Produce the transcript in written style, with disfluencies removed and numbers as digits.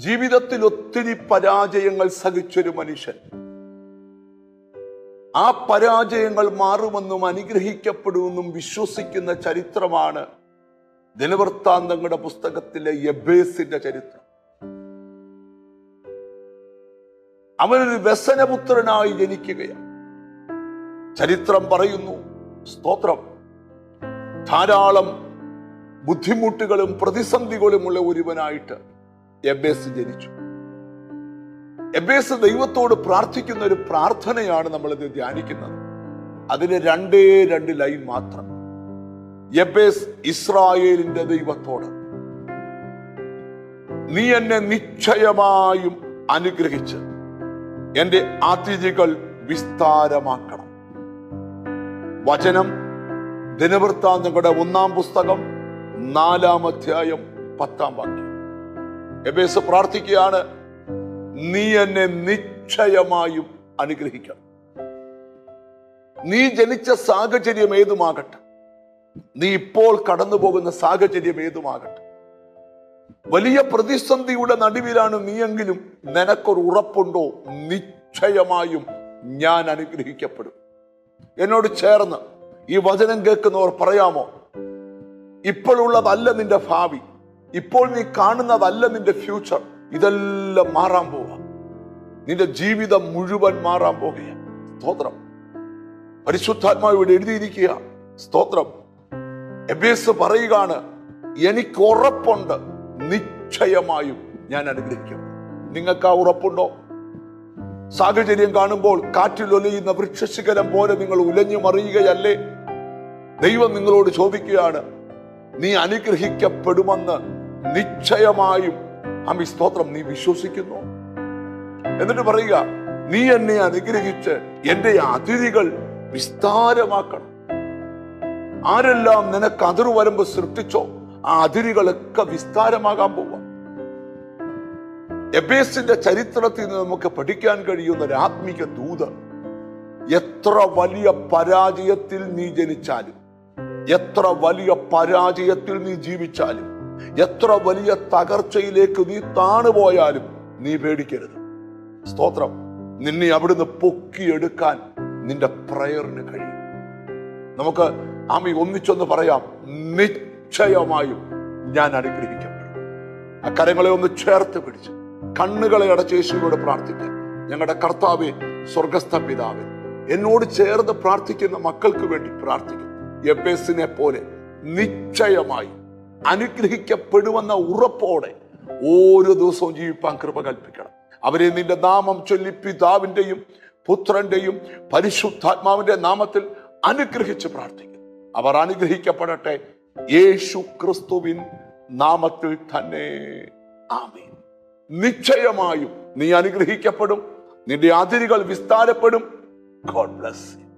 ജീവിതത്തിൽ ഒത്തിരി പരാജയങ്ങൾ സഹിച്ചൊരു മനുഷ്യൻ. ആ പരാജയങ്ങൾ മാറുമെന്നും അനുഗ്രഹിക്കപ്പെടുമെന്നും വിശ്വസിക്കുന്ന ചരിത്രമാണ് ദിനവൃത്താന്തങ്ങളുടെ പുസ്തകത്തിലെ യബ്ബേസിന്റെ ചരിത്രം. അവനൊരു വ്യസനപുത്രനായി ജനിക്കുകയാണ്. ചരിത്രം പറയുന്നു, സ്തോത്രം, ധാരാളം ബുദ്ധിമുട്ടുകളും പ്രതിസന്ധികളുമുള്ള ഒരുവനായിട്ട് യബ്ബേസ് ജനിച്ചു. യബ്ബേസ് ദൈവത്തോട് പ്രാർത്ഥിക്കുന്ന ഒരു പ്രാർത്ഥനയാണ് നമ്മളിത് ധ്യാനിക്കുന്നത്. അതിന് രണ്ട് ലൈൻ മാത്രം. യബ്ബേസ് ഇസ്രായേലിന്റെ ദൈവത്തോട്, നീ എന്നെ നിശ്ചയമായും അനുഗ്രഹിച്ച് എന്റെ അതിഥികൾ വിസ്താരമാക്കണം. വചനം ദിനവൃത്താന്തങ്ങളുടെ 1-ാം പുസ്തകം 4-ാം അധ്യായം 10-ാം വാക്യം. യബ്ബേസ് പ്രാർത്ഥിക്കുകയാണ്, നീ എന്നെ നിശ്ചയമായും അനുഗ്രഹിക്കണം. നീ ജനിച്ച സാഹചര്യം ഏതുമാകട്ടെ, നീ ഇപ്പോൾ കടന്നു പോകുന്ന സാഹചര്യം ഏതുമാകട്ടെ, വലിയ പ്രതിസന്ധിയുടെ നടുവിലാണ് നീയെങ്കിലും നിനക്കൊരു ഉറപ്പുണ്ടോ, നിശ്ചയമായും ഞാൻ അനുഗ്രഹിക്കപ്പെടും. എന്നോട് ചേർന്ന് ഈ വചനം കേൾക്കുന്നവർ പറയാമോ, ഇപ്പോഴുള്ളതല്ല നിന്റെ ഭാവി, ഇപ്പോൾ നീ കാണുന്നതല്ല നിന്റെ ഫ്യൂച്ചർ, ഇതെല്ലാം മാറാൻ പോവുക. നിന്റെ ജീവിതം മുഴുവൻ മാറാൻ പോകുകയാണ്. സ്തോത്രം. പരിശുദ്ധാത്മാവ് ഇവിടെ എഴുതിയിരിക്കുക. സ്തോത്രം. യബ്ബേസ് പറയുകയാണ്, എനിക്ക് ഉറപ്പുണ്ട്, നിശ്ചയമായും ഞാൻ അനുഗ്രഹിക്കും. നിങ്ങൾക്ക് ആ ഉറപ്പുണ്ടോ? സാഹചര്യം കാണുമ്പോൾ കാറ്റിൽ ഒലയുന്ന വൃക്ഷശിഖരം പോലെ നിങ്ങൾ ഉലഞ്ഞു മറിയുകയല്ലേ? ദൈവം നിങ്ങളോട് ചോദിക്കുകയാണ്, നീ അനുഗ്രഹിക്കപ്പെടുമെന്ന് നിശ്ചയമായും അമ്മി സ്തോത്രം നീ വിശ്വസിക്കുന്നു? എന്നിട്ട് പറയുക, നീ എന്നെ അനുഗ്രഹിച്ച് എന്റെ അതിരുകൾ വിസ്താരമാക്കണം. ആരെല്ലാം നിനക്ക് അതിർവരമ്പ് സൃഷ്ടിച്ചോ, ആ അതിരുകളൊക്കെ വിസ്താരമാകാൻ പോവാ. യബ്ബേസിന്റെ ചരിത്രത്തിൽ നിന്ന് നമുക്ക് പഠിക്കാൻ കഴിയുന്ന ഒരു ആത്മീക ദൂത്, എത്ര വലിയ പരാജയത്തിൽ നീ ജനിച്ചാലും, എത്ര വലിയ പരാജയത്തിൽ നീ ജീവിച്ചാലും, എത്ര വലിയ തകർച്ചയിലേക്ക് നീ താണുപോയാലും നീ പേടിക്കരുത്. സ്തോത്രം. നിന്നെ അവിടുന്ന് പൊക്കിയെടുക്കാൻ നിന്റെ പ്രയറിന് കഴിയും. നമുക്ക് ആമി ഒന്നിച്ചൊന്ന് പറയാം, നിശ്ചയമായും ഞാൻ അനുഗ്രഹിക്കപ്പെടും. ആ കരങ്ങളെ ഒന്ന് ചേർത്ത് പിടിച്ച് കണ്ണുകളെ അടച്ച് യേശുവിനോട് പ്രാർത്ഥിക്കാം. ഞങ്ങളുടെ കർത്താവേ, സ്വർഗസ്ഥ പിതാവേ, എന്നോട് ചേർന്ന് പ്രാർത്ഥിക്കുന്ന മക്കൾക്ക് വേണ്ടി പ്രാർത്ഥിക്കും. യബ്ബേസിനെ പോലെ നിശ്ചയമായി അനുഗ്രഹിക്കപ്പെടുമെന്ന ഉറപ്പോടെ ഓരോ ദിവസവും ജീവിപ്പാൻ കൃപ കൽപ്പിക്കണം. അവരെ നിന്റെ നാമം ചൊല്ലി പിതാവിന്റെയും പുത്രന്റെയും പരിശുദ്ധാത്മാവിന്റെ നാമത്തിൽ അനുഗ്രഹിച്ച് പ്രാർത്ഥിക്കും. അവർ അനുഗ്രഹിക്കപ്പെടട്ടെ, യേശു ക്രിസ്തുവിൻ നാമത്തിൽ തന്നെ. ആമേൻ. നിശ്ചയമായും നീ അനുഗ്രഹിക്കപ്പെടും. നിന്റെ അതിരുകൾ വിസ്താരപ്പെടും. God bless you.